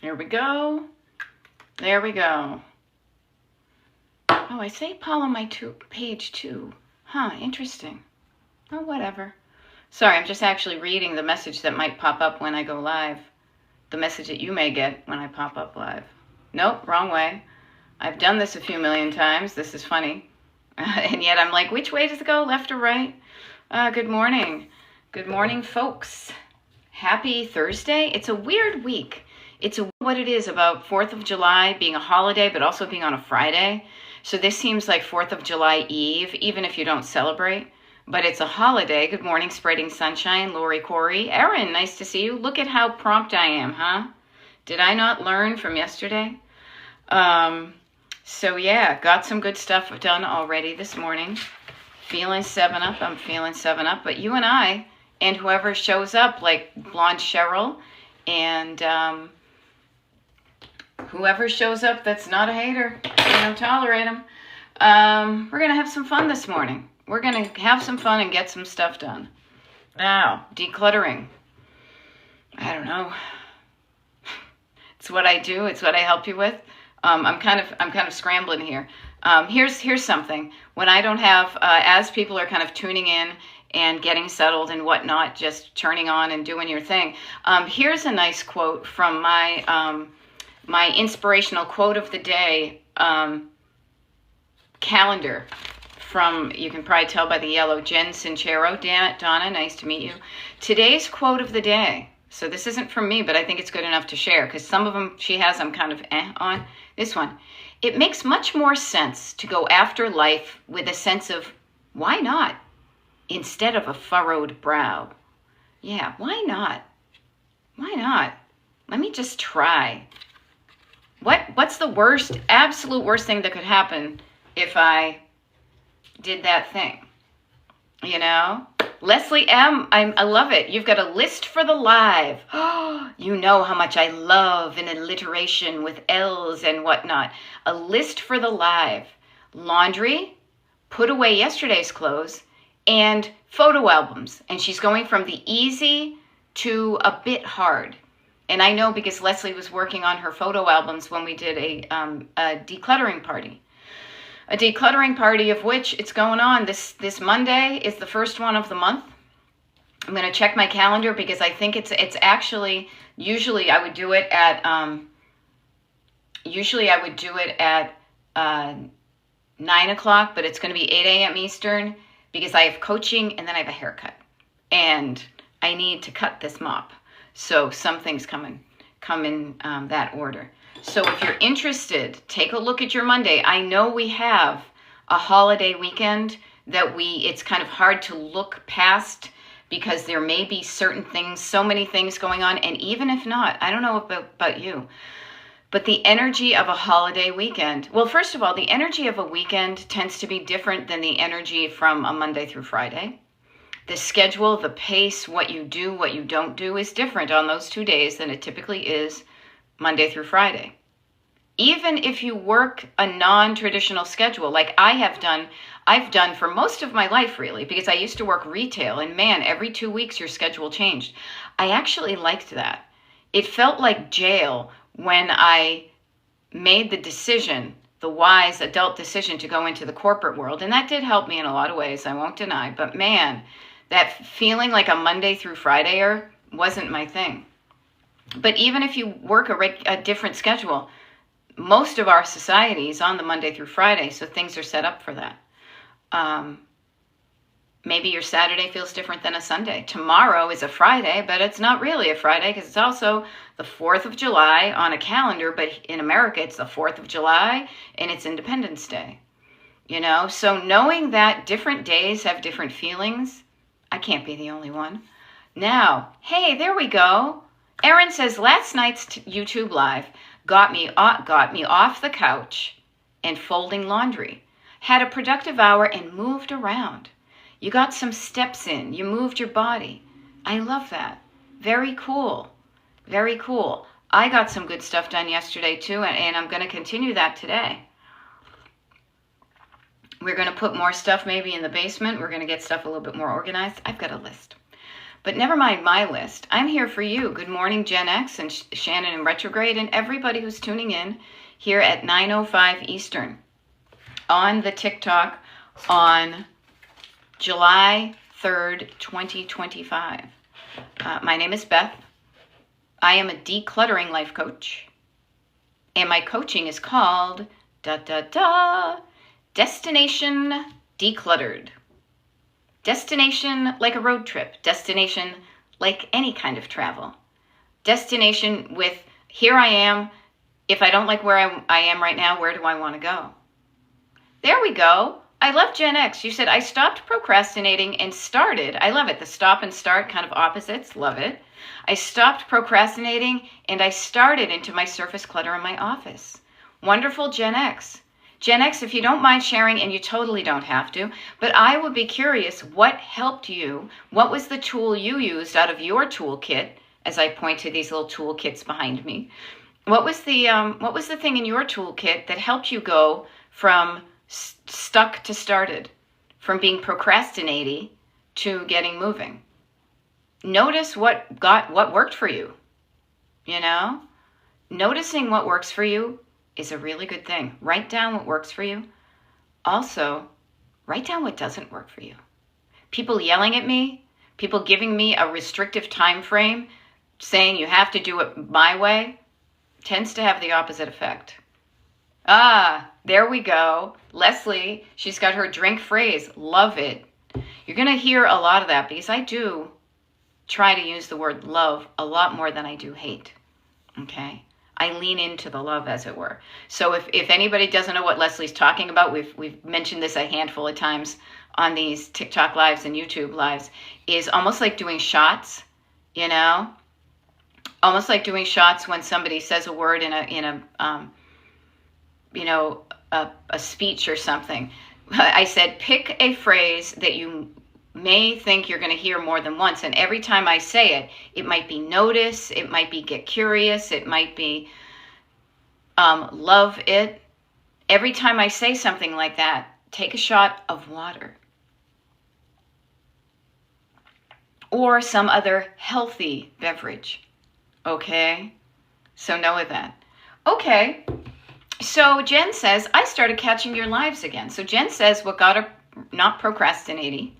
Here we go. There we go. Oh, I say Paul on my page too. Huh, interesting. Oh, whatever. Sorry, I'm just actually reading the message that might pop up when I go live. The message that you may get when I pop up live. Nope, wrong way. I've done this a few million times. This is funny. And yet I'm like, which way does it go, left or right? Good morning. Good morning, folks. Happy Thursday. It's a weird week. It's what it is about 4th of July being a holiday, but also being on a Friday. So this seems like 4th of July Eve, even if you don't celebrate. But it's a holiday. Good morning, Spreading Sunshine, Lori Corey. Erin, nice to see you. Look at how prompt I am, huh? Did I not learn from yesterday? So yeah, got some good stuff done already this morning. Feeling 7 up. I'm feeling 7 up. But you and I, and whoever shows up, like Blonde Cheryl, and whoever shows up that's not a hater, we don't tolerate them. We're going to have some fun this morning. We're going to have some fun and get some stuff done. Now, decluttering. I don't know. It's what I do. It's what I help you with. I'm kind of scrambling here. Here's something. When I don't have, as people are kind of tuning in and getting settled and whatnot, just turning on and doing your thing. Here's a nice quote from my my inspirational quote of the day calendar. From, you can probably tell by the yellow, Jen Sincero. Damn it, Donna, nice to meet you. Today's quote of the day. So this isn't from me, but I think it's good enough to share because some of them she has I'm kind of on. This one. It makes much more sense to go after life with a sense of why not instead of a furrowed brow. Yeah, why not? Why not? Let me just try. What's the worst, absolute worst thing that could happen if I did that thing? You know? Leslie M., I love it. You've got a list for the live. Oh, you know how much I love an alliteration with L's and whatnot. A list for the live. Laundry, put away yesterday's clothes, and photo albums. And she's going from the easy to a bit hard. And I know because Leslie was working on her photo albums when we did a decluttering party. A decluttering party of which it's going on. This Monday is the first one of the month. I'm going to check my calendar because I think it's actually, usually I would do it at 9 o'clock, but it's going to be 8 a.m. Eastern because I have coaching and then I have a haircut. And I need to cut this mop. So some things come in that order. So if you're interested, take a look at your Monday. I know we have a holiday weekend that it's kind of hard to look past because there may be certain things, so many things going on. And even if not, I don't know about you, but the energy of a holiday weekend. Well, first of all, the energy of a weekend tends to be different than the energy from a Monday through Friday. The schedule, the pace, what you do, what you don't do is different on those 2 days than it typically is Monday through Friday. Even if you work a non-traditional schedule, like I've done for most of my life really, because I used to work retail and man, every 2 weeks your schedule changed. I actually liked that. It felt like jail when I made the decision, the wise adult decision to go into the corporate world. And that did help me in a lot of ways, I won't deny. But man, that feeling like a Monday through Fridayer wasn't my thing. But even if you work a different schedule, most of our society is on the Monday through Friday, so things are set up for that. Maybe your Saturday feels different than a Sunday. Tomorrow is a Friday, but it's not really a Friday because it's also the 4th of July on a calendar, but in America it's the 4th of July and it's Independence Day. You know, so knowing that different days have different feelings, I can't be the only one. Now, hey, there we go. Erin says, last night's YouTube live got me off the couch and folding laundry. Had a productive hour and moved around. You got some steps in. You moved your body. I love that. Very cool. Very cool. I got some good stuff done yesterday too, and I'm going to continue that today. We're going to put more stuff maybe in the basement. We're going to get stuff a little bit more organized. I've got a list. But never mind my list. I'm here for you. Good morning, Gen X and Shannon in retrograde and everybody who's tuning in here at 9:05 Eastern on the TikTok on July 3rd, 2025. My name is Beth. I am a decluttering life coach. And my coaching is called Destination Decluttered. Destination like a road trip. Destination like any kind of travel. Destination with, here I am. If I don't like where I am right now, where do I want to go? There we go. I love Gen X. You said, I stopped procrastinating and started. I love it. The stop and start, kind of opposites. Love it. I stopped procrastinating and I started into my surface clutter in my office. Wonderful, Gen X. Gen X, if you don't mind sharing, and you totally don't have to, but I would be curious what helped you. What was the tool you used out of your toolkit, as I point to these little toolkits behind me? What was the thing in your toolkit that helped you go from stuck to started, from being procrastinating to getting moving? Notice what worked for you. You know, noticing what works for you is a really good thing. Write down what works for you. Also, write down what doesn't work for you. People yelling at me, people giving me a restrictive time frame, saying you have to do it my way, tends to have the opposite effect. There we go. Leslie, she's got her drink phrase. Love it. You're going to hear a lot of that because I do try to use the word love a lot more than I do hate. Okay? I lean into the love, as it were. So if anybody doesn't know what Leslie's talking about, we've mentioned this a handful of times on these TikTok lives and YouTube lives, is almost like doing shots, you know? Almost like doing shots when somebody says a word in a speech or something. I said, pick a phrase that you may think you're going to hear more than once. And every time I say it, it might be notice, it might be get curious, it might be love it. Every time I say something like that, take a shot of water. Or some other healthy beverage. Okay? So know that. Okay. So Jen says, I started catching your lives again. So Jen says what got her not procrastinating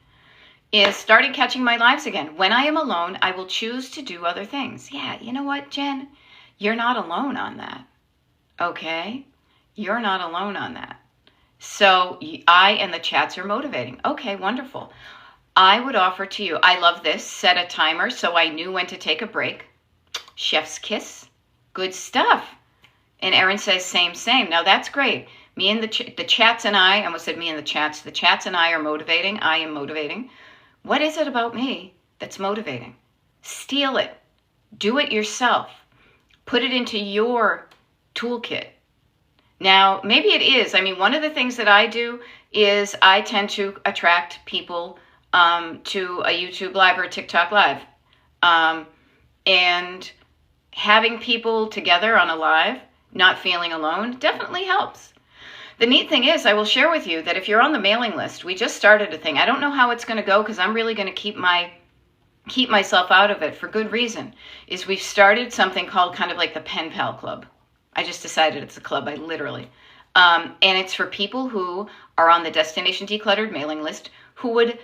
is started catching my lives again. When I am alone, I will choose to do other things. Yeah, you know what, Jen? You're not alone on that. Okay? You're not alone on that. So I and the chats are motivating. Okay, wonderful. I would offer to you, I love this, set a timer so I knew when to take a break. Chef's kiss. Good stuff. And Erin says, same. Now that's great. Me and the chats and I almost said me and the chats and I are motivating. I am motivating. What is it about me that's motivating? Steal it. Do it yourself. Put it into your toolkit. Now, maybe it is. I mean, one of the things that I do is I tend to attract people to a YouTube live or a TikTok live. And having people together on a live, not feeling alone, definitely helps. The neat thing is, I will share with you that if you're on the mailing list, we just started a thing. I don't know how it's going to go because I'm really going to keep myself out of it for good reason. Is we've started something called kind of like the Pen Pal Club. I just decided it's a club. I literally. And it's for people who are on the Destination Decluttered mailing list who would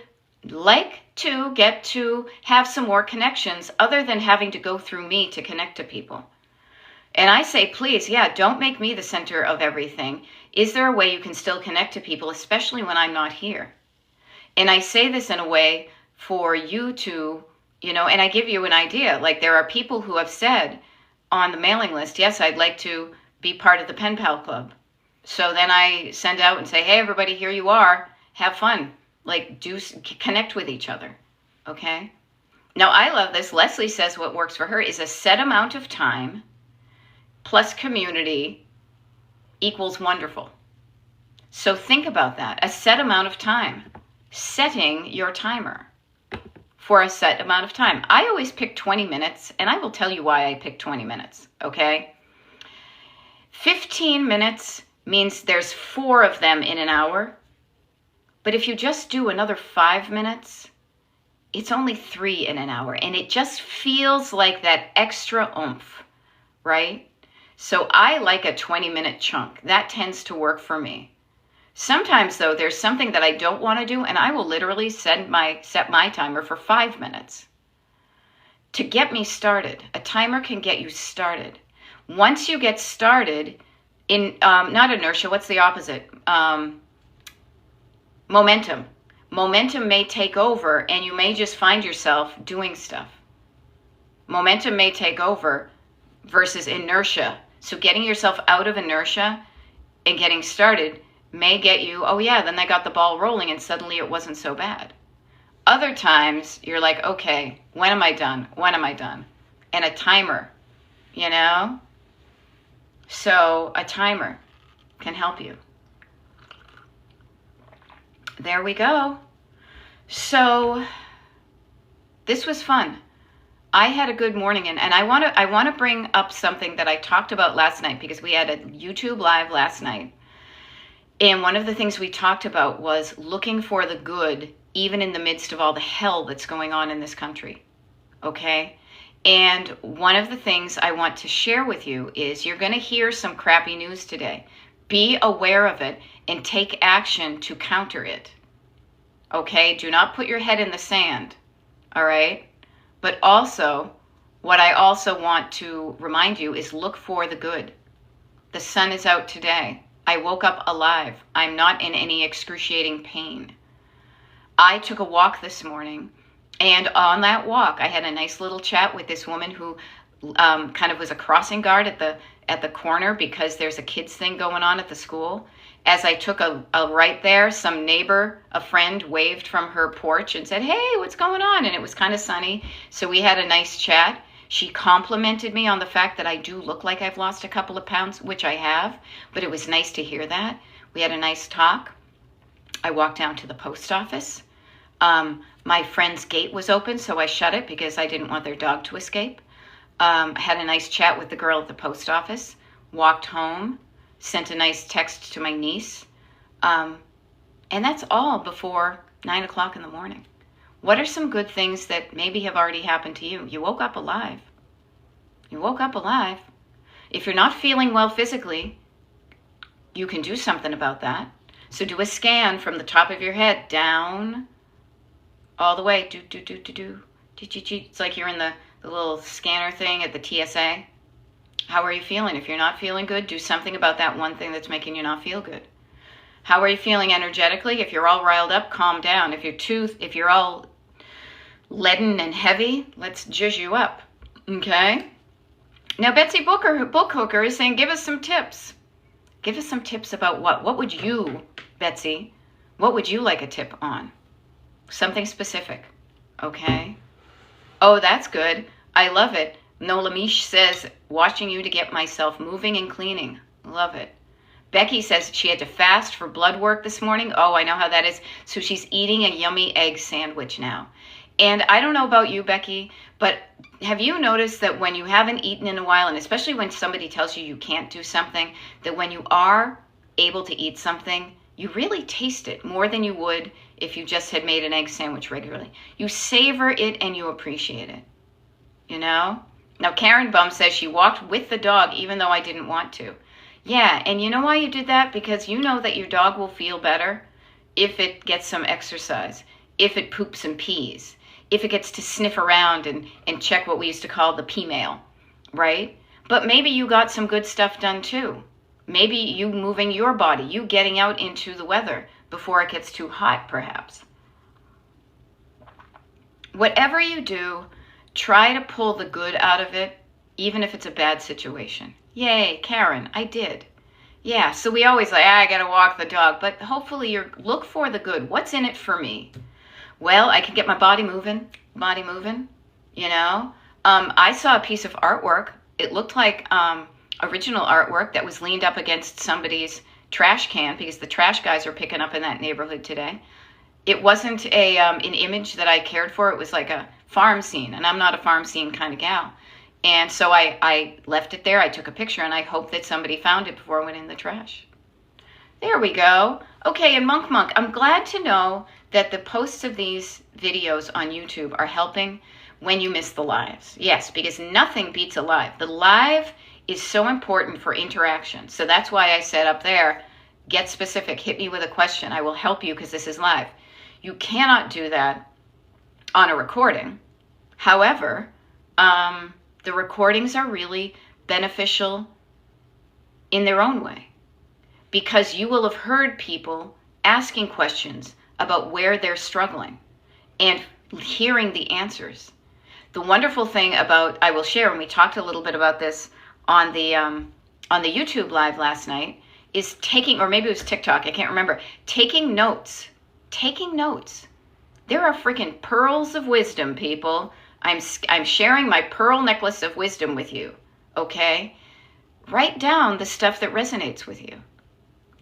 like to get to have some more connections other than having to go through me to connect to people. And I say, please, don't make me the center of everything. Is there a way you can still connect to people, especially when I'm not here? And I say this in a way for you to, and I give you an idea. Like there are people who have said on the mailing list, yes, I'd like to be part of the Pen Pal Club. So then I send out and say, hey, everybody, here you are. Have fun. Like connect with each other. Okay? Now, I love this. Leslie says what works for her is a set amount of time plus community equals wonderful. So think about that. A set amount of time. Setting your timer for a set amount of time. I always pick 20 minutes, and I will tell you why I pick 20 minutes, okay? 15 minutes means there's 4 of them in an hour. But if you just do another 5 minutes, it's only 3 in an hour. And it just feels like that extra oomph, right? So I like a 20-minute chunk. That tends to work for me. Sometimes, though, there's something that I don't want to do, and I will literally set my timer for 5 minutes to get me started. A timer can get you started. Once you get started, not inertia, what's the opposite? Momentum. Momentum may take over, and you may just find yourself doing stuff. Momentum may take over versus inertia. So getting yourself out of inertia and getting started may get you, oh yeah, then I got the ball rolling and suddenly it wasn't so bad. Other times you're like, okay, when am I done? When am I done? And a timer, you know? So a timer can help you. There we go. So this was fun. I had a good morning, and I want to bring up something that I talked about last night, because we had a YouTube live last night. And one of the things we talked about was looking for the good, even in the midst of all the hell that's going on in this country. Okay? And one of the things I want to share with you is you're going to hear some crappy news today. Be aware of it and take action to counter it. Okay? Do not put your head in the sand. All right? But also, what I also want to remind you is look for the good. The sun is out today. I woke up alive. I'm not in any excruciating pain. I took a walk this morning, and on that walk, I had a nice little chat with this woman who kind of was a crossing guard at the corner, because there's a kids thing going on at the school. As I took a right there, some neighbor, a friend, waved from her porch and said, hey, what's going on? And it was kind of sunny, so we had a nice chat. She complimented me on the fact that I do look like I've lost a couple of pounds, which I have, but it was nice to hear that. We had a nice talk. I walked down to the post office. My friend's gate was open, so I shut it because I didn't want their dog to escape. I had a nice chat with the girl at the post office, walked home, sent a nice text to my niece. And that's all before 9 o'clock in the morning. What are some good things that maybe have already happened to you? You woke up alive. You woke up alive. If you're not feeling well physically, you can do something about that. So do a scan from the top of your head down all the way. It's like you're in the little scanner thing at the TSA. How are you feeling? If you're not feeling good, do something about that one thing that's making you not feel good. How are you feeling energetically? If you're all riled up, calm down. If you're all leaden and heavy, let's jizz you up. Okay? Now, Betsy Bookhooker is saying, give us some tips. Give us some tips about what? What would you, Betsy, what would you like a tip on? Something specific. Okay? Oh, that's good. I love it. Nola Mish says, watching you to get myself moving and cleaning. Love it. Becky says she had to fast for blood work this morning. Oh, I know how that is. So she's eating a yummy egg sandwich now. And I don't know about you, Becky, but have you noticed that when you haven't eaten in a while, and especially when somebody tells you you can't do something, that when you are able to eat something, you really taste it more than you would if you just had made an egg sandwich regularly. You savor it and you appreciate it, you know? Now, Karen Bum says she walked with the dog even though I didn't want to. Yeah, and you know why you did that? Because you know that your dog will feel better if it gets some exercise, if it poops and pees, if it gets to sniff around and check what we used to call the pee-mail, right? But maybe you got some good stuff done too. Maybe you moving your body, you getting out into the weather before it gets too hot, perhaps. Whatever you do, try to pull the good out of it, even if it's a bad situation. Yay, Karen, I did. Yeah, so we always like, I gotta walk the dog, but hopefully you look for the good. What's in it for me? Well, I can get my body moving, you know? I saw a piece of artwork. It looked like original artwork that was leaned up against somebody's trash can, because the trash guys are picking up in that neighborhood today. It wasn't an image that I cared for. It was like a farm scene, and I'm not a farm scene kind of gal. And so I left it there. I took a picture, and I hope that somebody found it before it went in the trash. There we go. Okay, and Monk, I'm glad to know that the posts of these videos on YouTube are helping when you miss the lives. Yes, because nothing beats a live. The live is so important for interaction. So that's why I said up there, get specific, hit me with a question. I will help you because this is live. You cannot do that on a recording. However, the recordings are really beneficial in their own way, because you will have heard people asking questions about where they're struggling and hearing the answers. The wonderful thing about, I will share, and we talked a little bit about this on the YouTube live last night, is taking, or maybe it was TikTok, I can't remember, taking notes. Taking notes. There are freaking pearls of wisdom, people. I'm sharing my pearl necklace of wisdom with you, okay? Write down the stuff that resonates with you.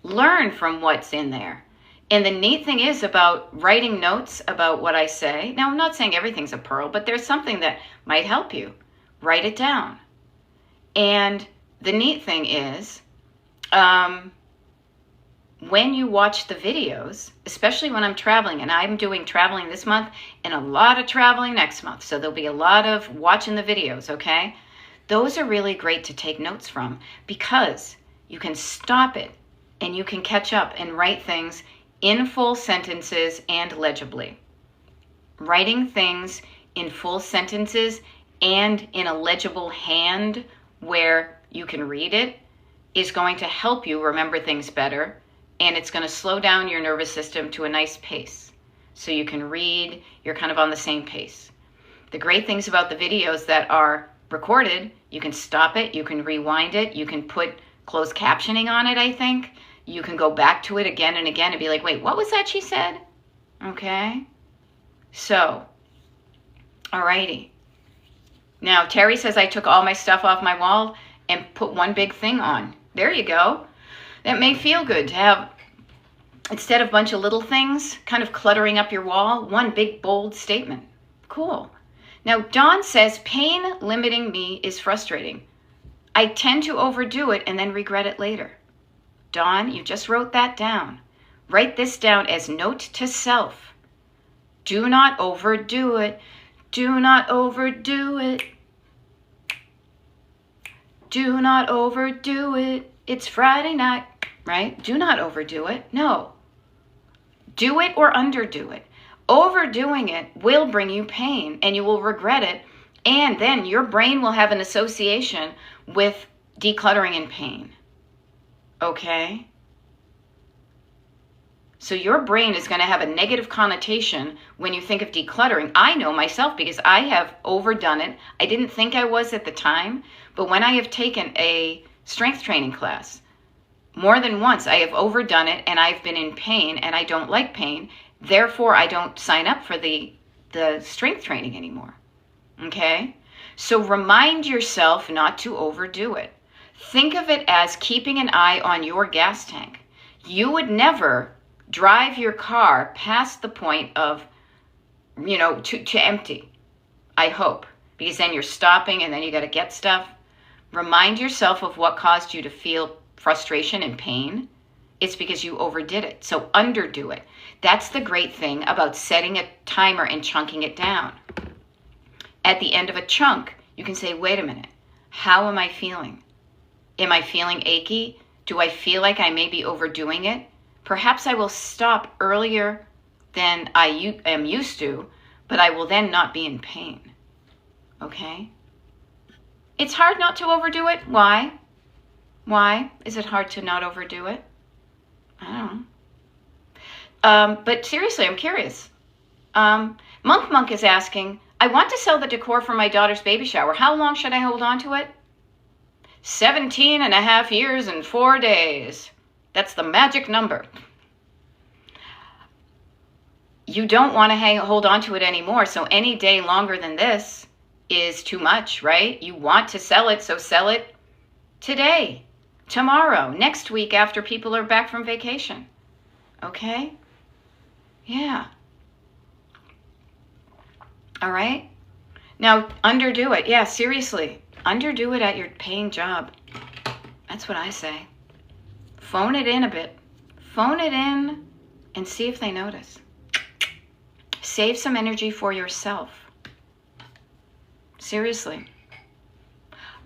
Learn from what's in there. And the neat thing is about writing notes about what I say. Now, I'm not saying everything's a pearl, but there's something that might help you. Write it down. And the neat thing is, when you watch the videos, especially when I'm traveling, and I'm doing traveling this month and a lot of traveling next month, so there'll be a lot of watching the videos, okay? Those are really great to take notes from, because you can stop it and you can catch up and write things in full sentences and legibly. Writing things in full sentences and in a legible hand where you can read it is going to help you remember things better, and it's going to slow down your nervous system to a nice pace. So you can read, you're kind of on the same pace. The great things about the videos that are recorded, you can stop it, you can rewind it, you can put closed captioning on it, I think. You can go back to it again and again and be like, wait, what was that she said? Okay. So, alrighty. Now, Terry says I took all my stuff off my wall and put one big thing on. There you go. That may feel good to have, instead of a bunch of little things kind of cluttering up your wall, one big bold statement. Cool. Now, Dawn says, pain limiting me is frustrating. I tend to overdo it and then regret it later. Dawn, you just wrote that down. Write this down as note to self. Do not overdo it. Do not overdo it. Do not overdo it. It's Friday night, right? Do not overdo it. No. Do it or underdo it. Overdoing it will bring you pain and you will regret it. And then your brain will have an association with decluttering and pain. Okay? So your brain is going to have a negative connotation when you think of decluttering. I know myself because I have overdone it. I didn't think I was at the time, but when I have taken a strength training class, more than once I have overdone it and I've been in pain and I don't like pain. Therefore, I don't sign up for the strength training anymore. Okay? So remind yourself not to overdo it. Think of it as keeping an eye on your gas tank. You would never drive your car past the point of, to empty, I hope, because then you're stopping and then you got to get stuff. Remind yourself of what caused you to feel frustration and pain. It's because you overdid it. So underdo it. That's the great thing about setting a timer and chunking it down. At the end of a chunk, you can say, wait a minute, how am I feeling? Am I feeling achy? Do I feel like I may be overdoing it? Perhaps I will stop earlier than I am used to, but I will then not be in pain. Okay? It's hard not to overdo it. Why? Why is it hard to not overdo it? I don't know. But seriously, I'm curious. Monk is asking, I want to sell the decor for my daughter's baby shower. How long should I hold on to it? 17 and a half years and 4 days. That's the magic number. You don't want to hold on to it anymore. So any day longer than this is too much, right? You want to sell it, so sell it today, tomorrow, next week after people are back from vacation. Okay? Yeah. All right? Now, underdo it. Yeah, seriously. Underdo it at your paying job. That's what I say. Phone it in a bit. Phone it in and see if they notice. Save some energy for yourself. Seriously.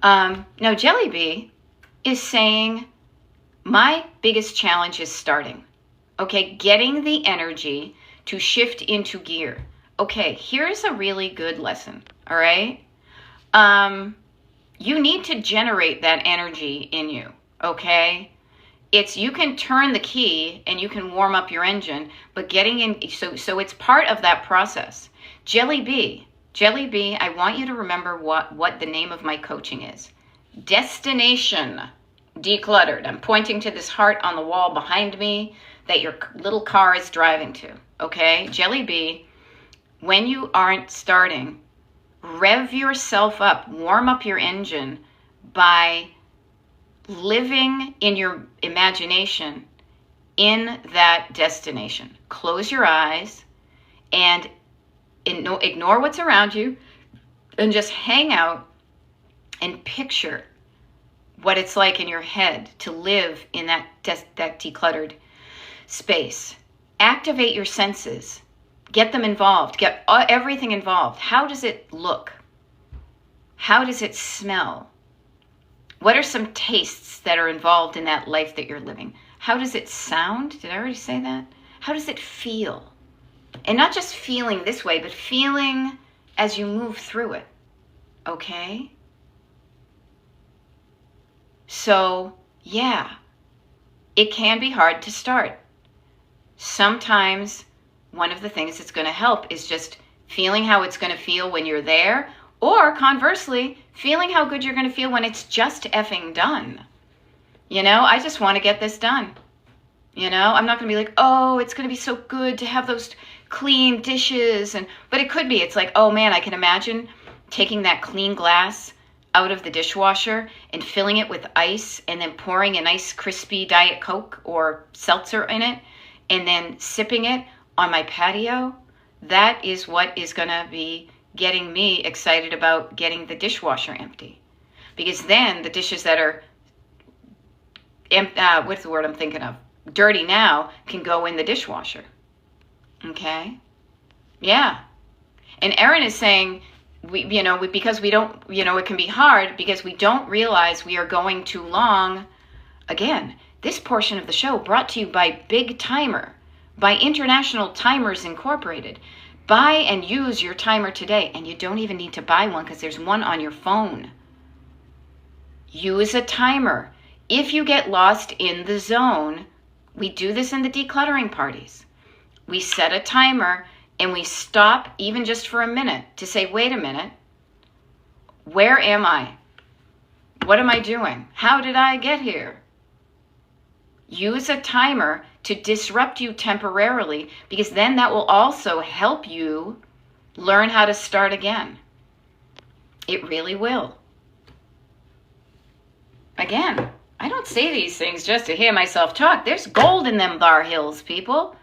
Now, Jellybee is saying, my biggest challenge is starting. Okay, getting the energy to shift into gear. Okay, here's a really good lesson, all right? You need to generate that energy in you, okay? You can turn the key and you can warm up your engine, but getting in, so it's part of that process. Jellybee, I want you to remember what the name of my coaching is. Destination Decluttered. I'm pointing to this heart on the wall behind me that your little car is driving to, okay? Jellybee, when you aren't starting, rev yourself up, warm up your engine by living in your imagination in that destination. Close your eyes and ignore what's around you and just hang out and picture what it's like in your head to live in that decluttered space. Activate your senses. Get them involved. Get everything involved. How does it look? How does it smell? What are some tastes that are involved in that life that you're living? How does it sound? Did I already say that? How does it feel? And not just feeling this way, but feeling as you move through it. Okay? So, yeah, it can be hard to start. Sometimes one of the things that's going to help is just feeling how it's going to feel when you're there, or conversely, feeling how good you're going to feel when it's just effing done. You know, I just want to get this done. You know, I'm not going to be like, oh, it's going to be so good to have those clean dishes. But it could be. It's like, oh, man, I can imagine taking that clean glass out of the dishwasher and filling it with ice and then pouring a nice crispy Diet Coke or seltzer in it and then sipping it on my patio. That is what is going to be getting me excited about getting the dishwasher empty. Because then the dishes that are, what's the word I'm thinking of? Dirty now can go in the dishwasher. Okay? Yeah. And Erin is saying, because we don't, it can be hard because we don't realize we are going too long. Again, this portion of the show brought to you by Big Timer, by International Timers Incorporated. Buy and use your timer today, and you don't even need to buy one because there's one on your phone. Use a timer. If you get lost in the zone, we do this in the decluttering parties. We set a timer and we stop even just for a minute to say, wait a minute, where am I? What am I doing? How did I get here? Use a timer to disrupt you temporarily, because then that will also help you learn how to start again. It really will. Again, I don't say these things just to hear myself talk. There's gold in them Bar Hills, people.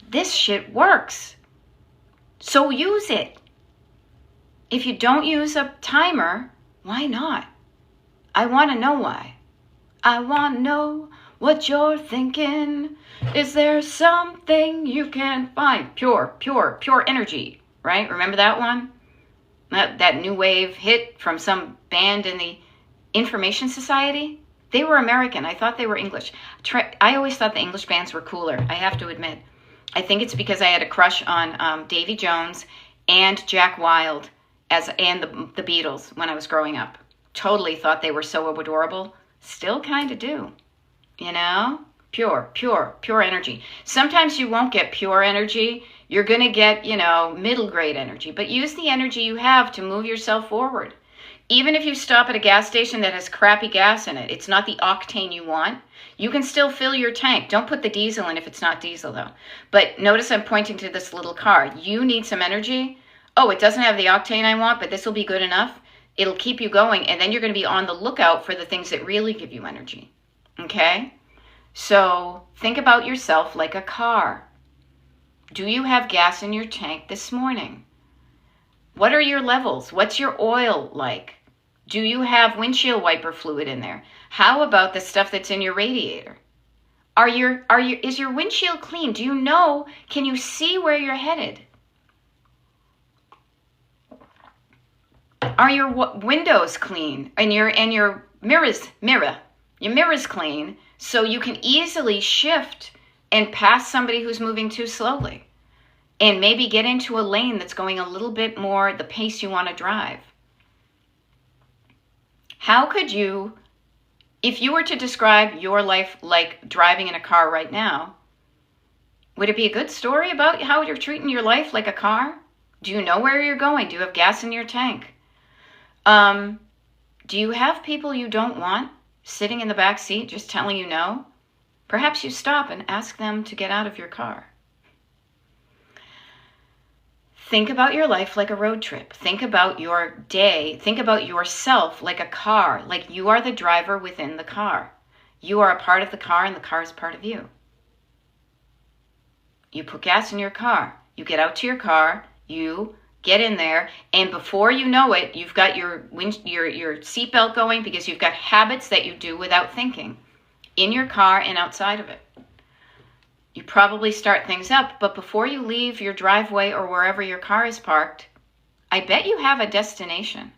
This shit works. So use it. If you don't use a timer, why not? I want to know why. I want to know what you're thinking. Is there something you can find? Pure energy, right? Remember that one? That new wave hit from some band in the Information Society? They were American. I thought they were English. I always thought the English bands were cooler, I have to admit. I think it's because I had a crush on Davy Jones and Jack Wilde and the Beatles when I was growing up. Totally thought they were so adorable. Still kind of do. You know? Pure energy. Sometimes you won't get pure energy. You're going to get, middle grade energy. But use the energy you have to move yourself forward. Even if you stop at a gas station that has crappy gas in it, it's not the octane you want, you can still fill your tank. Don't put the diesel in if it's not diesel, though. But notice I'm pointing to this little car. You need some energy. Oh, it doesn't have the octane I want, but this will be good enough. It'll keep you going, and then you're going to be on the lookout for the things that really give you energy. Okay? So think about yourself like a car. Do you have gas in your tank this morning? What are your levels? What's your oil like? Do you have windshield wiper fluid in there? How about the stuff that's in your radiator? Is your windshield clean? Do you know, can you see where you're headed? Are your windows clean and your mirrors clean so you can easily shift and pass somebody who's moving too slowly and maybe get into a lane that's going a little bit more the pace you want to drive? How could you, if you were to describe your life like driving in a car right now, would it be a good story about how you're treating your life like a car? Do you know where you're going? Do you have gas in your tank? Do you have people you don't want sitting in the back seat just telling you no? Perhaps you stop and ask them to get out of your car. Think about your life like a road trip. Think about your day. Think about yourself like a car, like you are the driver within the car. You are a part of the car and the car is part of you. You put gas in your car. You get out to your car. You get in there, and before you know it, you've got your seatbelt going because you've got habits that you do without thinking in your car and outside of it. You probably start things up, but before you leave your driveway or wherever your car is parked, I bet you have a destination.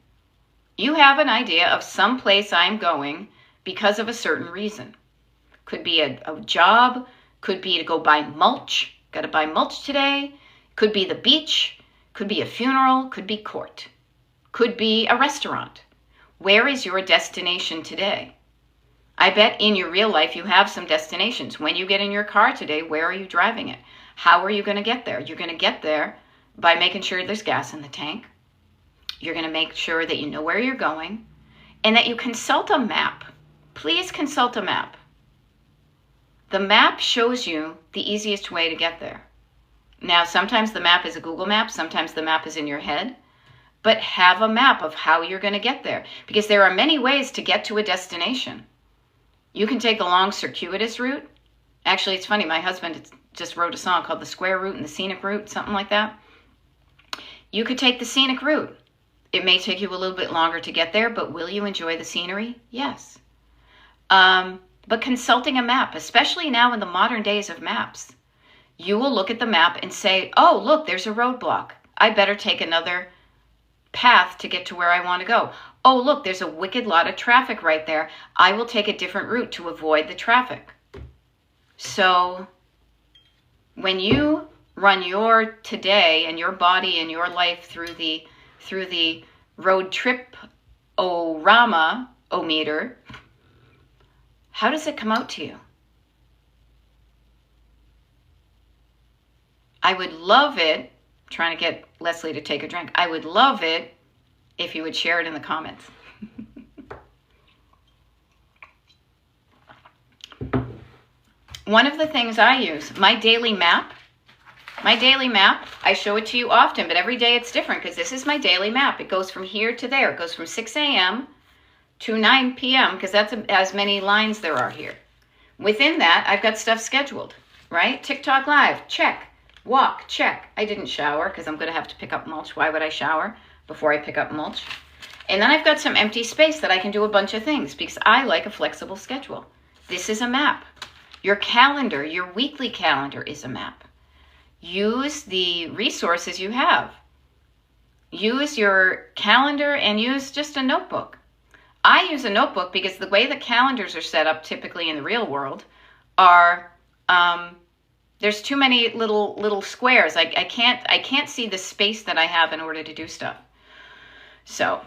You have an idea of some place I'm going because of a certain reason. Could be a job, could be to go buy mulch. Got to buy mulch today. Could be the beach. Could be a funeral, could be court, could be a restaurant. Where is your destination today? I bet in your real life you have some destinations. When you get in your car today, where are you driving it? How are you going to get there? You're going to get there by making sure there's gas in the tank. You're going to make sure that you know where you're going and that you consult a map. Please consult a map. The map shows you the easiest way to get there. Now, sometimes the map is a Google map, sometimes the map is in your head, but have a map of how you're going to get there because there are many ways to get to a destination. You can take the long circuitous route. Actually, it's funny, my husband just wrote a song called The Square Route and the Scenic Route, something like that. You could take the scenic route. It may take you a little bit longer to get there, but will you enjoy the scenery? Yes. But consulting a map, especially now in the modern days of maps, you will look at the map and say, oh, look, there's a roadblock. I better take another path to get to where I want to go. Oh, look, there's a wicked lot of traffic right there. I will take a different route to avoid the traffic. So when you run your today and your body and your life through the road trip-o-rama-o-meter, how does it come out to you? I would love it, trying to get Leslie to take a drink, I would love it if you would share it in the comments. One of the things I use, my daily map, I show it to you often, but every day it's different because this is my daily map. It goes from here to there. It goes from 6 a.m. to 9 p.m. because that's as many lines there are here. Within that, I've got stuff scheduled, right? TikTok Live, check. Walk, check. I didn't shower because I'm going to have to pick up mulch. Why would I shower before I pick up mulch? And then I've got some empty space that I can do a bunch of things because I like a flexible schedule. This is a map. Your calendar, your weekly calendar is a map. Use the resources you have. Use your calendar and use just a notebook. I use a notebook because the way the calendars are set up typically in the real world are... there's too many little squares. I can't see the space that I have in order to do stuff. So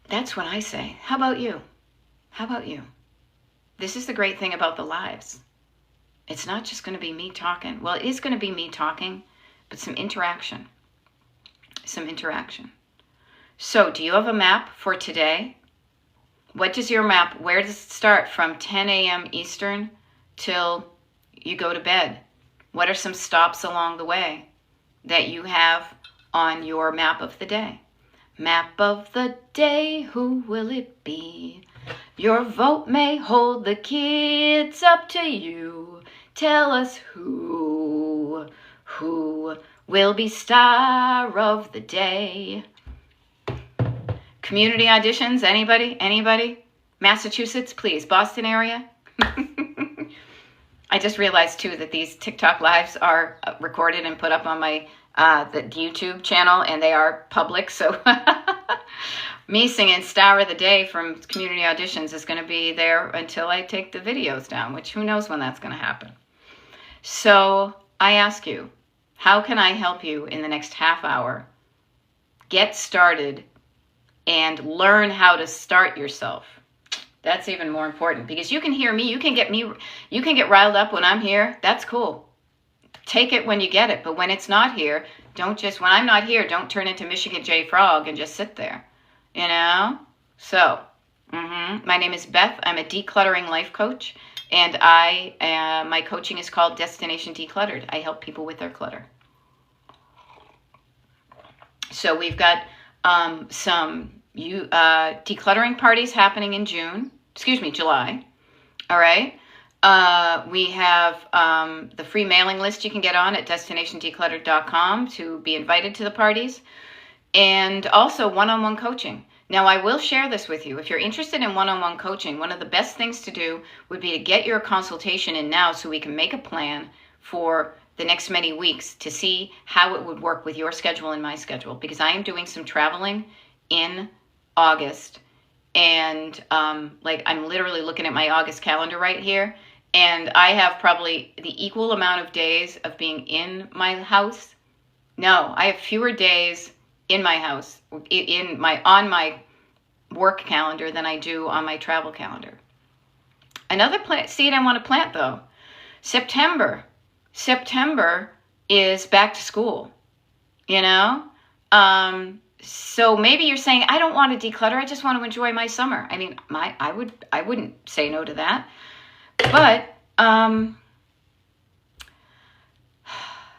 that's what I say. How about you? How about you? This is the great thing about the lives. It's not just going to be me talking. Well, it is going to be me talking, but some interaction. Some interaction. So do you have a map for today? What does your map, where does it start from 10 a.m. Eastern till you go to bed? What are some stops along the way that you have on your map of the day? Map of the day, who will it be? Your vote may hold the key, it's up to you. Tell us who will be star of the day. Community auditions, anybody? Massachusetts, please. Boston area? I just realized too that these TikTok lives are recorded and put up on my the YouTube channel, and they are public. So me singing Star of the Day from Community Auditions is going to be there until I take the videos down, which who knows when that's going to happen. So I ask you, how can I help you in the next half hour get started and learn how to start yourself? That's even more important, because you can hear me, you can get riled up when I'm here. That's cool. Take it when you get it. But when it's not here, when I'm not here, don't turn into Michigan J. Frog and just sit there, you know? So, my name is Beth. I'm a decluttering life coach, and my coaching is called Destination Decluttered. I help people with their clutter. So we've got some decluttering parties happening in July. All right. We have the free mailing list you can get on at destinationdecluttered.com to be invited to the parties, and also one-on-one coaching. Now, I will share this with you. If you're interested in one-on-one coaching, one of the best things to do would be to get your consultation in now so we can make a plan for the next many weeks to see how it would work with your schedule and my schedule, because I am doing some traveling in August. And I'm literally looking at my August calendar right here, and I have probably the equal amount of days of being in my house. No, I have fewer days in my house, on my work calendar, than I do on my travel calendar. Another seed I want to plant, though, September. September is back to school, you know? So maybe you're saying, I don't want to declutter, I just want to enjoy my summer. I mean, I wouldn't say no to that. But,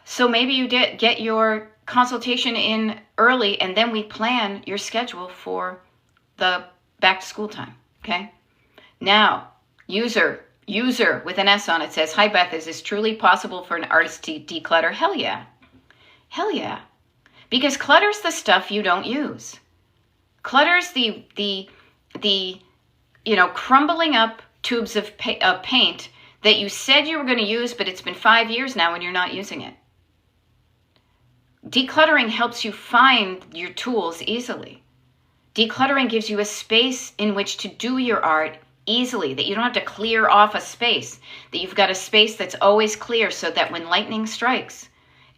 so maybe you get your consultation in early, and then we plan your schedule for the back to school time, okay? Now, user with an S on it says, hi Beth, is this truly possible for an artist to declutter? Hell yeah. Hell yeah. Because clutter's the stuff you don't use. Clutter's the crumbling up tubes of paint that you said you were going to use, but it's been 5 years now and you're not using it. Decluttering helps you find your tools easily. Decluttering gives you a space in which to do your art easily, that you don't have to clear off a space, that you've got a space that's always clear, so that when lightning strikes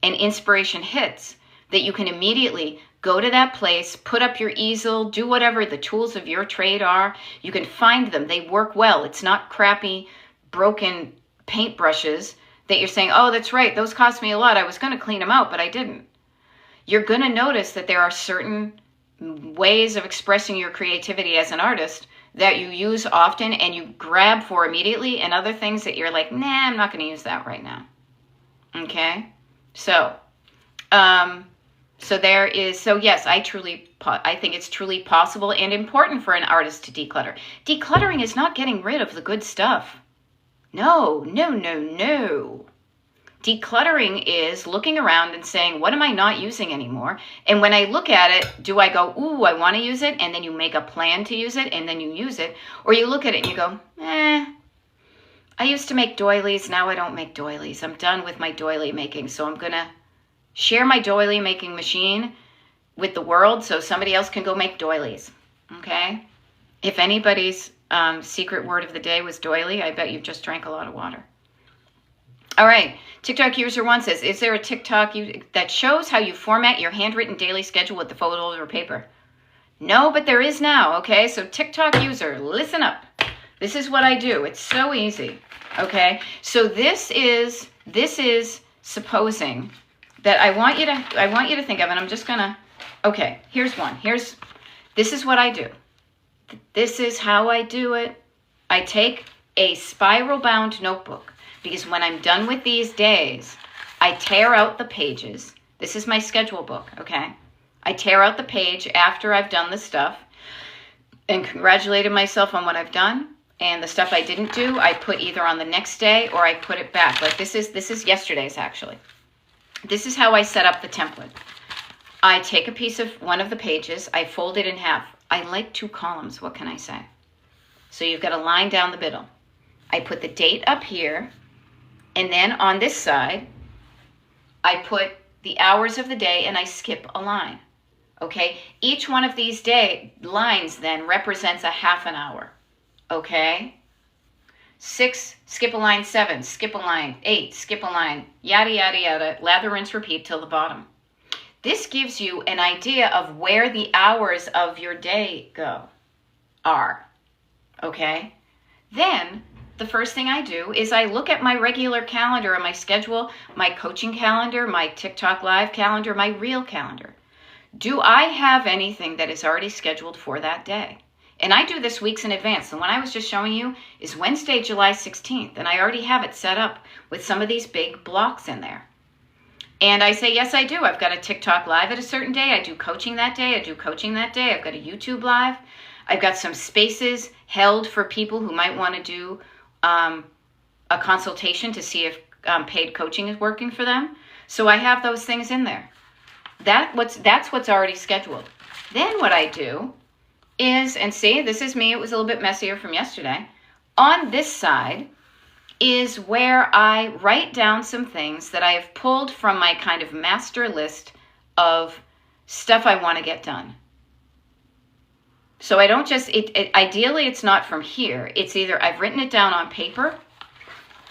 and inspiration hits, that you can immediately go to that place, put up your easel, do whatever the tools of your trade are. You can find them. They work well. It's not crappy, broken paintbrushes that you're saying, oh, that's right, those cost me a lot. I was going to clean them out, but I didn't. You're going to notice that there are certain ways of expressing your creativity as an artist that you use often and you grab for immediately, and other things that you're like, nah, I'm not going to use that right now. Okay? So yes, I think it's truly possible and important for an artist to declutter. Decluttering is not getting rid of the good stuff. No. Decluttering is looking around and saying, what am I not using anymore? And when I look at it, do I go, ooh, I want to use it? And then you make a plan to use it, and then you use it. Or you look at it and you go, I used to make doilies. Now I don't make doilies. I'm done with my doily making. So I'm going to share my doily making machine with the world so somebody else can go make doilies. Okay? If anybody's secret word of the day was doily, I bet you've just drank a lot of water. All right. TikTok user one says, is there a TikTok that shows how you format your handwritten daily schedule with the photo or paper? No, but there is now. Okay. So TikTok user, listen up. This is what I do. It's so easy. Okay. So this is supposing that I want you to think of, and I'm just going to, okay, here's one. This is what I do. This is how I do it. I take a spiral bound notebook, because when I'm done with these days, I tear out the pages. This is my schedule book, okay? I tear out the page after I've done the stuff and congratulated myself on what I've done. And the stuff I didn't do, I put either on the next day or I put it back. Like this is yesterday's actually. This is how I set up the template. I take a piece of one of the pages, I fold it in half. I like 2 columns, what can I say? So you've got a line down the middle. I put the date up here, and then on this side, I put the hours of the day, and I skip a line. Okay? Each one of these lines then represents a half an hour. Okay? 6, skip a line. 7, skip a line. 8, skip a line. Yada, yada, yada. Lather, rinse, repeat till the bottom. This gives you an idea of where the hours of your day are. Okay? Then, the first thing I do is I look at my regular calendar and my schedule, my coaching calendar, my TikTok live calendar, my real calendar. Do I have anything that is already scheduled for that day? And I do this weeks in advance. The one I was just showing you is Wednesday, July 16th, and I already have it set up with some of these big blocks in there. And I say, yes, I do. I've got a TikTok live at a certain day. I do coaching that day. I do coaching that day. I've got a YouTube live. I've got some spaces held for people who might want to do a consultation to see if paid coaching is working for them. So I have those things in there. That's what's already scheduled. Then what I do is, and see, this is me. It was a little bit messier from yesterday. On this side is where I write down some things that I have pulled from my kind of master list of stuff I want to get done. So I don't just, ideally it's not from here. It's either I've written it down on paper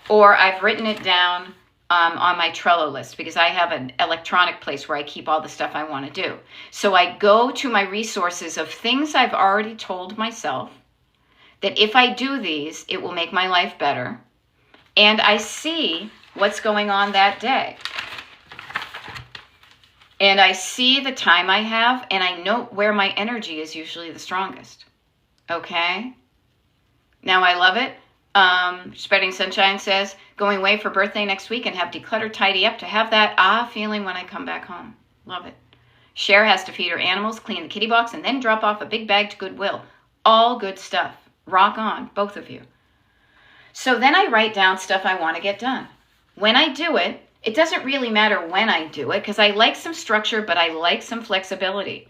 or I've written it down on my Trello list, because I have an electronic place where I keep all the stuff I want to do. So I go to my resources of things I've already told myself that if I do these, it will make my life better. And I see what's going on that day. And I see the time I have, and I know where my energy is usually the strongest. Okay? Now I love it. Spreading Sunshine says, going away for birthday next week and have declutter, tidy up to have that feeling when I come back home. Love it. Cher has to feed her animals, clean the kitty box, and then drop off a big bag to Goodwill. All good stuff. Rock on, both of you. So then I write down stuff I want to get done. When I do it, it doesn't really matter when I do it, because I like some structure, but I like some flexibility.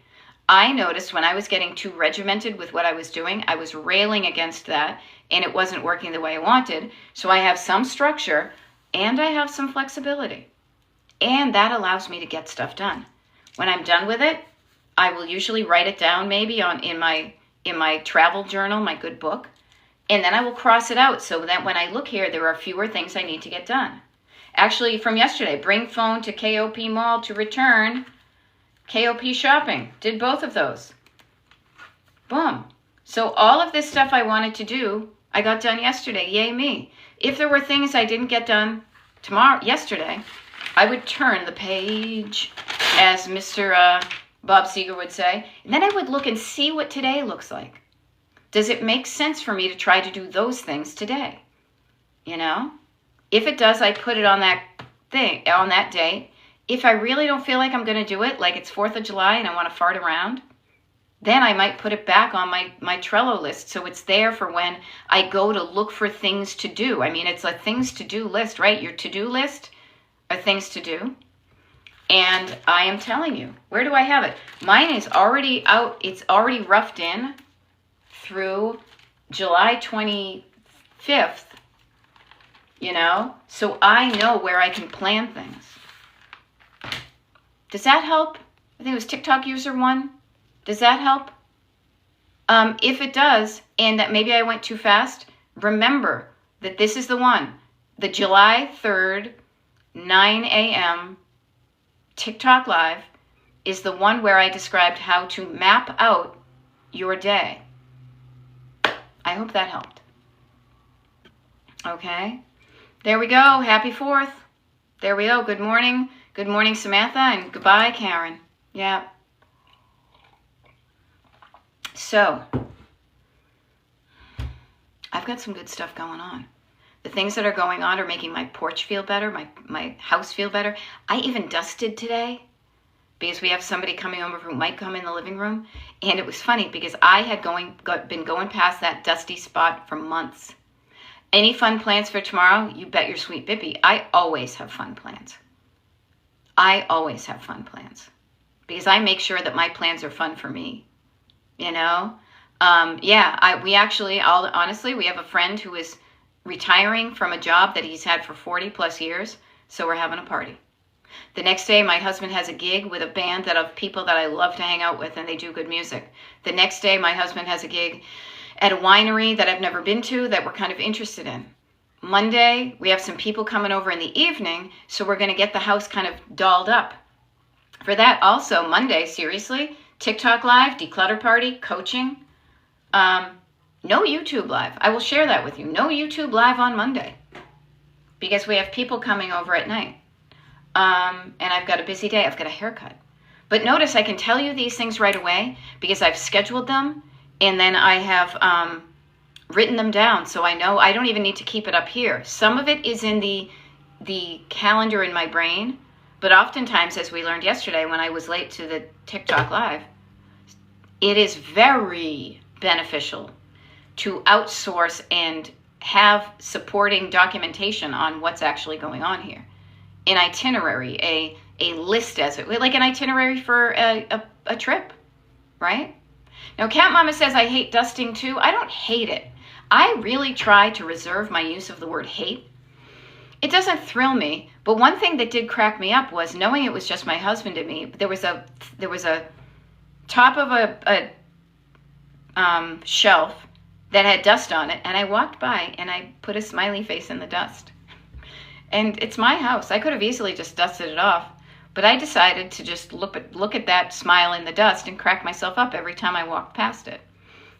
I noticed when I was getting too regimented with what I was doing, I was railing against that, and it wasn't working the way I wanted. So I have some structure, and I have some flexibility. And that allows me to get stuff done. When I'm done with it, I will usually write it down maybe in my travel journal, my good book, and then I will cross it out so that when I look here, there are fewer things I need to get done. Actually, from yesterday, bring phone to KOP Mall to return. KOP shopping. Did both of those. Boom. So all of this stuff I wanted to do, I got done yesterday. Yay me. If there were things I didn't get done yesterday, I would turn the page, as Mr. Bob Seger would say, and then I would look and see what today looks like. Does it make sense for me to try to do those things today? You know? If it does, I put it on that day. If I really don't feel like I'm going to do it, like it's 4th of July and I want to fart around, then I might put it back on my Trello list so it's there for when I go to look for things to do. I mean, it's a things to do list, right? Your to-do list are things to do. And I am telling you, where do I have it? Mine is already out. It's already roughed in through July 25th, you know? So I know where I can plan things. Does that help? I think it was TikTok user 1. Does that help? If it does, and that maybe I went too fast, remember that this is the one. The July 3rd, 9 a.m. TikTok Live is the one where I described how to map out your day. I hope that helped. Okay. There we go. Happy 4th. There we go. Good morning. Good morning, Samantha, and goodbye, Karen. Yeah. So, I've got some good stuff going on. The things that are going on are making my porch feel better, my house feel better. I even dusted today because we have somebody coming over who might come in the living room. And it was funny because I had been going past that dusty spot for months. Any fun plans for tomorrow? You bet your sweet Bippy. I always have fun plans. I always have fun plans because I make sure that my plans are fun for me. You know? Honestly, we have a friend who is retiring from a job that he's had for 40 plus years. So we're having a party. The next day, my husband has a gig with a band of people that I love to hang out with, and they do good music. The next day, my husband has a gig at a winery that I've never been to that we're kind of interested in. Monday, we have some people coming over in the evening, so we're going to get the house kind of dolled up. For that also, Monday, seriously, TikTok Live, declutter party, coaching. No YouTube Live. I will share that with you. No YouTube Live on Monday because we have people coming over at night. And I've got a busy day. I've got a haircut. But notice I can tell you these things right away because I've scheduled them and then I have written them down. So I know I don't even need to keep it up here. Some of it is in the calendar in my brain. But oftentimes, as we learned yesterday when I was late to the TikTok Live, it is very beneficial to outsource and have supporting documentation on what's actually going on here. An itinerary, a list as it, like an itinerary for a trip, right? Now, Cat Mama says, I hate dusting too. I don't hate it. I really try to reserve my use of the word hate. It doesn't thrill me, but one thing that did crack me up was knowing it was just my husband and me. There was a top of a shelf that had dust on it, and I walked by and I put a smiley face in the dust. And it's my house. I could have easily just dusted it off, but I decided to just look at that smile in the dust and crack myself up every time I walked past it.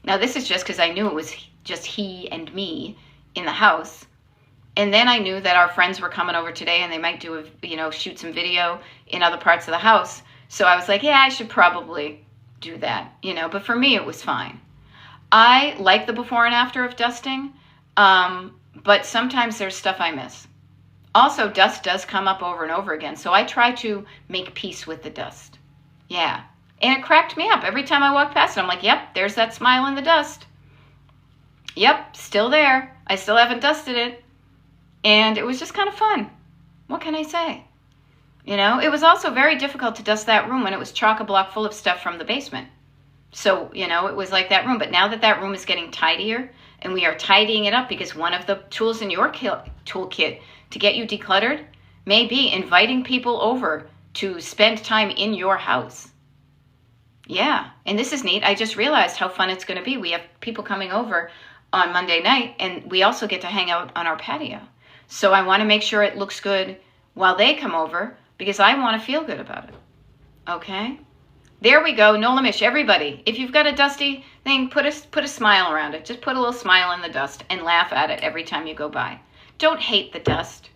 Now this is just because I knew it was just he and me in the house. And then I knew that our friends were coming over today and they might do shoot some video in other parts of the house. So I was like, yeah, I should probably do that, but for me, it was fine. I like the before and after of dusting, but sometimes there's stuff I miss. Also, dust does come up over and over again. So I try to make peace with the dust. Yeah. And it cracked me up every time I walked past it. I'm like, yep, there's that smile in the dust. Yep, still there. I still haven't dusted it. And it was just kind of fun. What can I say? It was also very difficult to dust that room when it was chock-a-block full of stuff from the basement. So, it was like that room. But now that room is getting tidier and we are tidying it up because one of the tools in your toolkit to get you decluttered may be inviting people over to spend time in your house. Yeah, and this is neat. I just realized how fun it's going to be. We have people coming over on Monday night and we also get to hang out on our patio. So I want to make sure it looks good while they come over because I want to feel good about it. Okay? There we go. No Lamish. Everybody, if you've got a dusty thing, put a smile around it. Just put a little smile in the dust and laugh at it every time you go by. Don't hate the dust.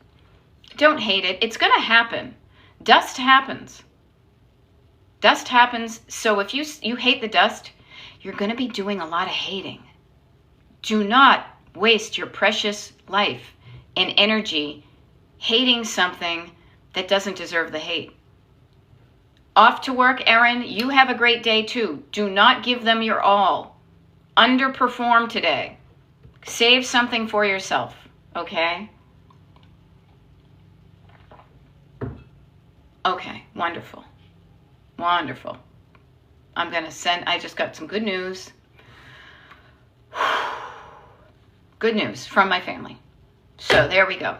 Don't hate it. It's going to happen. Dust happens. Dust happens. So if you hate the dust, you're going to be doing a lot of hating. Do not waste your precious life and energy hating something that doesn't deserve the hate. Off to work, Erin. You have a great day too. Do not give them your all. Underperform today. Save something for yourself, okay? Okay, wonderful. Wonderful. I just got some good news. Good news from my family. So there we go.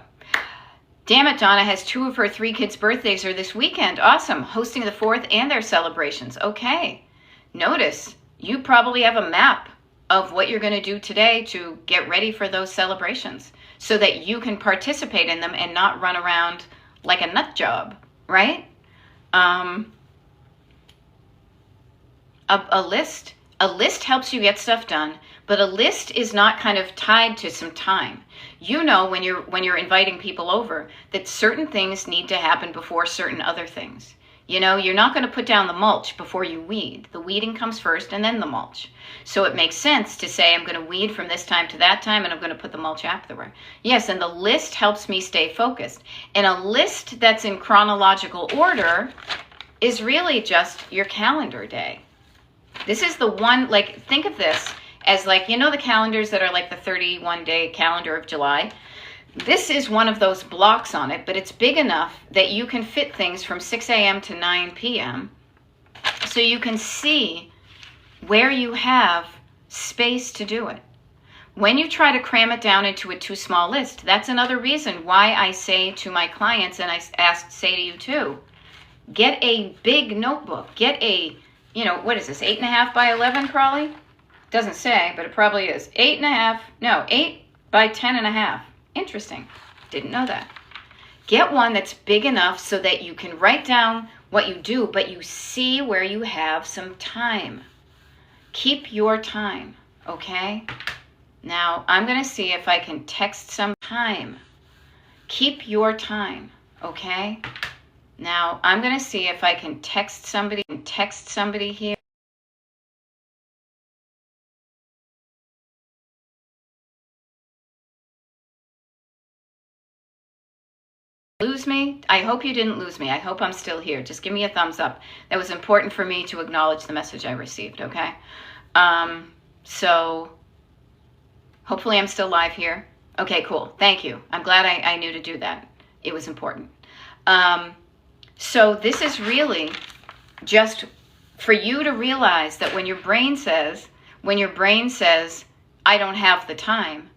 Damn it, Donna has 2 of her 3 kids' birthdays are this weekend. Awesome. Hosting the 4th and their celebrations. Okay. Notice you probably have a map of what you're going to do today to get ready for those celebrations so that you can participate in them and not run around like a nut job, right? A list helps you get stuff done, but a list is not kind of tied to some time. When you're inviting people over that certain things need to happen before certain other things. You're not going to put down the mulch before you weed. The weeding comes first and then the mulch. So it makes sense to say I'm going to weed from this time to that time and I'm going to put the mulch afterward. Yes, and the list helps me stay focused. And a list that's in chronological order is really just your calendar day. This is the one, think of this as the calendars that are like the 31-day calendar of July. This is one of those blocks on it, but it's big enough that you can fit things from 6 a.m. to 9 p.m. So you can see where you have space to do it. when you try to cram it down into a too small list, that's another reason why I say to my clients, and I say to you too, get a big notebook. Get a, what is this, 8.5 by 11, Crawley? Doesn't say, but it probably is. 8.5, no, 8 by 10.5. Interesting. Didn't know that. Get one that's big enough so that you can write down what you do, but you see where you have some time. Keep your time, okay? Now, I'm going to see if I can text some time. Keep your time, okay? Now, I'm going to see if I can text somebody here. Lose me? I hope you didn't lose me. I hope I'm still here. Just give me a thumbs up. That was important for me to acknowledge the message I received, okay? So hopefully I'm still live here. Okay, cool. Thank you. I'm glad I knew to do that. It was important. So this is really just for you to realize that when your brain says, I don't have the time,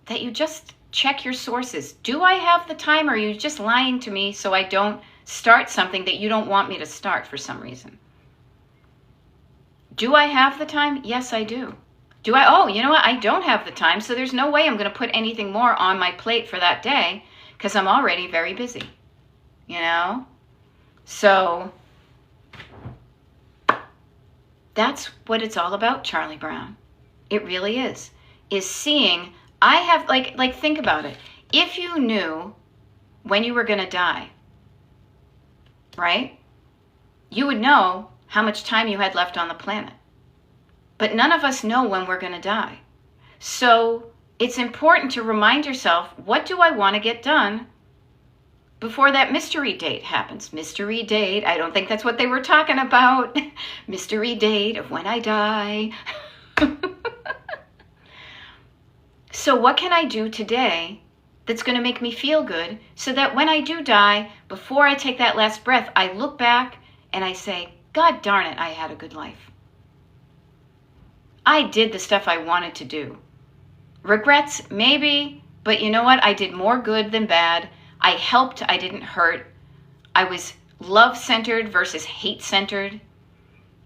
that you just check your sources. Do I have the time, or are you just lying to me so I don't start something that you don't want me to start for some reason? Do I have the time? Yes, I do. Do I? Oh, you know what? I don't have the time, so there's no way I'm going to put anything more on my plate for that day because I'm already very busy, So that's what it's all about, Charlie Brown. It really is seeing, I have, like think about it. If you knew when you were going to die, right? You would know how much time you had left on the planet. But none of us know when we're going to die. So it's important to remind yourself, what do I want to get done before that mystery date happens? Mystery date, I don't think that's what they were talking about. Mystery date of when I die. So what can I do today that's going to make me feel good so that when I do die, before I take that last breath, I look back and I say, God darn it, I had a good life. I did the stuff I wanted to do. Regrets, maybe, but you know what? I did more good than bad. I helped, I didn't hurt. I was love-centered versus hate-centered.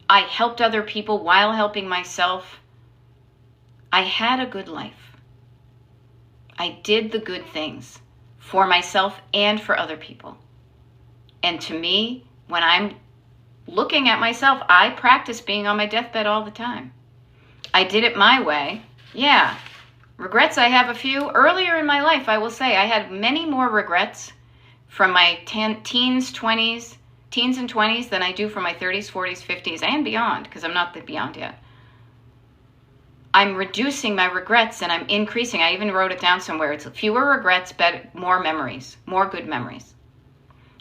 I helped other people while helping myself. I had a good life. I did the good things for myself and for other people. And to me, when I'm looking at myself, I practice being on my deathbed all the time. I did it my way. Yeah. Regrets, I have a few. Earlier in my life, I will say, I had many more regrets from my teens and 20s than I do from my 30s, 40s, 50s, and beyond, because I'm not beyond yet. I'm reducing my regrets and I'm increasing. I even wrote it down somewhere. It's fewer regrets, but more memories, more good memories.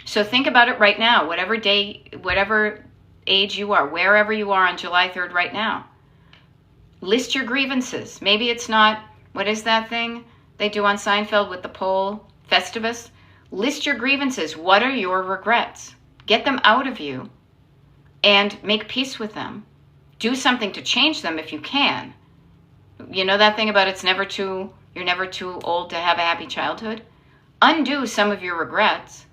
So think about it right now, whatever day, whatever age you are, wherever you are on July 3rd right now. List your grievances. Maybe it's not, what is that thing they do on Seinfeld with the pole, Festivus? List your grievances. What are your regrets? Get them out of you and make peace with them. Do something to change them if you can. You know that thing about you're never too old to have a happy childhood? Undo some of your regrets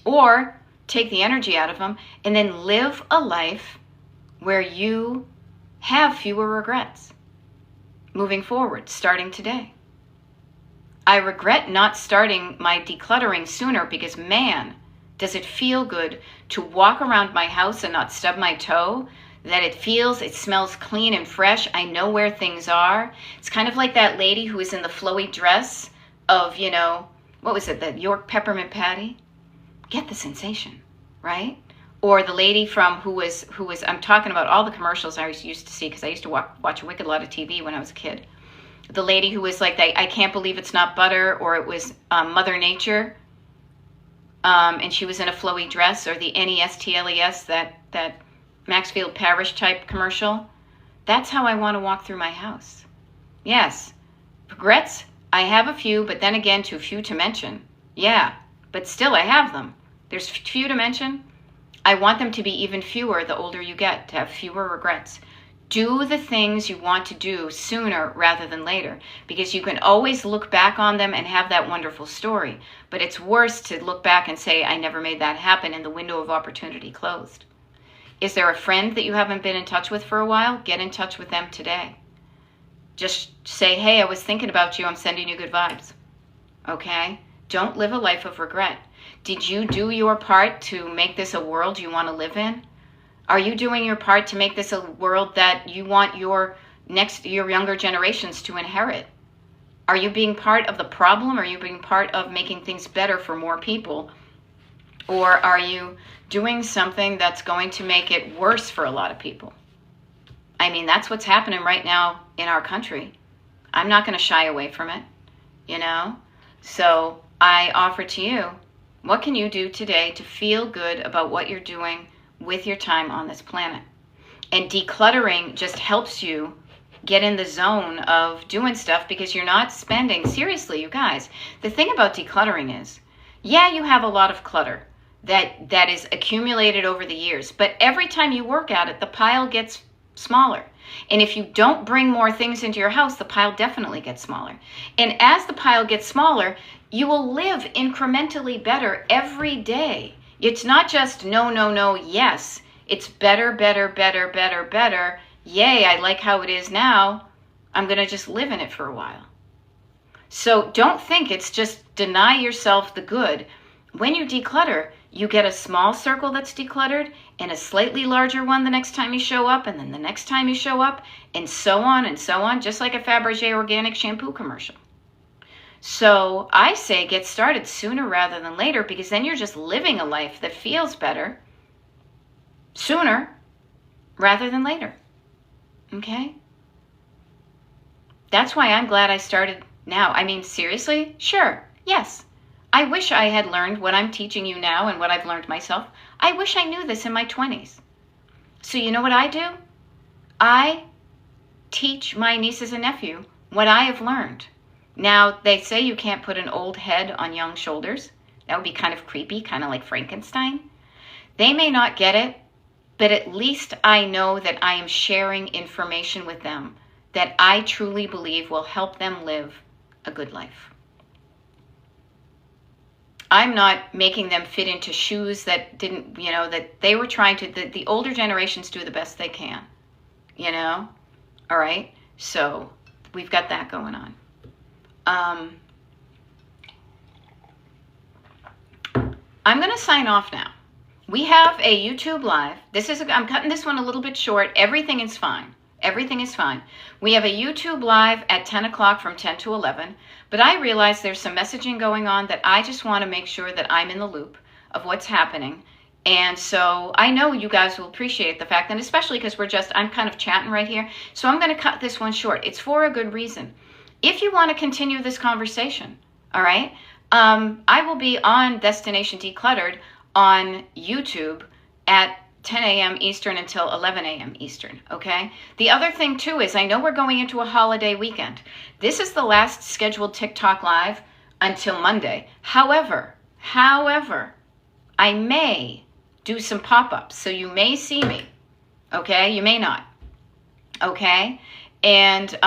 or take the energy out of them and then live a life where you have fewer regrets moving forward, starting today. I regret not starting my decluttering sooner because, man, does it feel good to walk around my house and not stub my toe, that it smells clean and fresh. I know where things are. It's kind of like that lady who was in the flowy dress of, what was it, the York peppermint patty? Get the sensation, right? Or the lady from who was, I'm talking about all the commercials I used to see because I used to watch a wicked lot of TV when I was a kid. The lady who was like, I can't believe it's not butter, or it was Mother Nature, and she was in a flowy dress, or the NESTLES, that Maxfield Parrish type commercial. That's how I want to walk through my house. Yes, regrets, I have a few, but then again, too few to mention. Yeah, but still I have them. There's few to mention. I want them to be even fewer the older you get, to have fewer regrets. Do the things you want to do sooner rather than later, because you can always look back on them and have that wonderful story. But it's worse to look back and say, I never made that happen, and the window of opportunity closed. Is there a friend that you haven't been in touch with for a while? Get in touch with them today. Just say, hey, I was thinking about you. I'm sending you good vibes. Okay? Don't live a life of regret. Did you do your part to make this a world you want to live in? Are you doing your part to make this a world that you want your younger generations to inherit? Are you being part of the problem? Or are you being part of making things better for more people? Or are you doing something that's going to make it worse for a lot of people? I mean, that's what's happening right now in our country. I'm not going to shy away from it, you know? So I offer to you, what can you do today to feel good about what you're doing with your time on this planet? And decluttering just helps you get in the zone of doing stuff, because you're not spending, seriously, you guys, the thing about decluttering is, yeah, you have a lot of clutter that is accumulated over the years, but every time you work at it, the pile gets smaller. And if you don't bring more things into your house, the pile definitely gets smaller. And as the pile gets smaller, you will live incrementally better every day. It's not just no, no, no, yes. It's better, better, better, better, better. Yay, I like how it is now. I'm going to just live in it for a while. So don't think it's just deny yourself the good. When you declutter, you get a small circle that's decluttered and a slightly larger one the next time you show up, and then the next time you show up, and so on, just like a Fabergé organic shampoo commercial. So I say get started sooner rather than later, because then you're just living a life that feels better sooner rather than later. Okay? That's why I'm glad I started now. I mean, seriously? Sure. Yes. I wish I had learned what I'm teaching you now and what I've learned myself. I wish I knew this in my 20s. So you know what I do? I teach my nieces and nephew what I have learned. Now, they say you can't put an old head on young shoulders. That would be kind of creepy, kind of like Frankenstein. They may not get it, but at least I know that I am sharing information with them that I truly believe will help them live a good life. I'm not making them fit into shoes that didn't, that they were trying to, the older generations do the best they can, all right? So we've got that going on. I'm going to sign off now. We have a YouTube Live. I'm cutting this one a little bit short. Everything is fine. Everything is fine. We have a YouTube Live at 10 o'clock from 10 to 11, but I realize there's some messaging going on that I just want to make sure that I'm in the loop of what's happening. And so I know you guys will appreciate the fact, and especially because I'm kind of chatting right here, so I'm going to cut this one short. It's for a good reason. If you want to continue this conversation, all right, I will be on Destination Decluttered on YouTube at 10 a.m. Eastern until 11 a.m. Eastern, okay? The other thing, too, is I know we're going into a holiday weekend. This is the last scheduled TikTok Live until Monday. However, I may do some pop-ups, so you may see me, okay? You may not, okay? And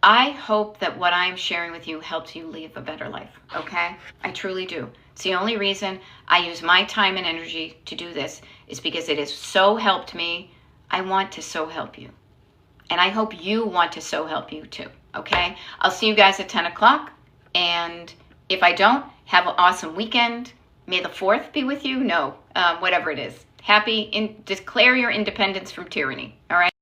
I hope that what I'm sharing with you helps you live a better life, okay? I truly do. It's the only reason I use my time and energy to do this is because it has so helped me. I want to so help you. And I hope you want to so help you too, okay? I'll see you guys at 10 o'clock. And if I don't, have an awesome weekend. May the 4th be with you. No, whatever it is. Declare your independence from tyranny, all right?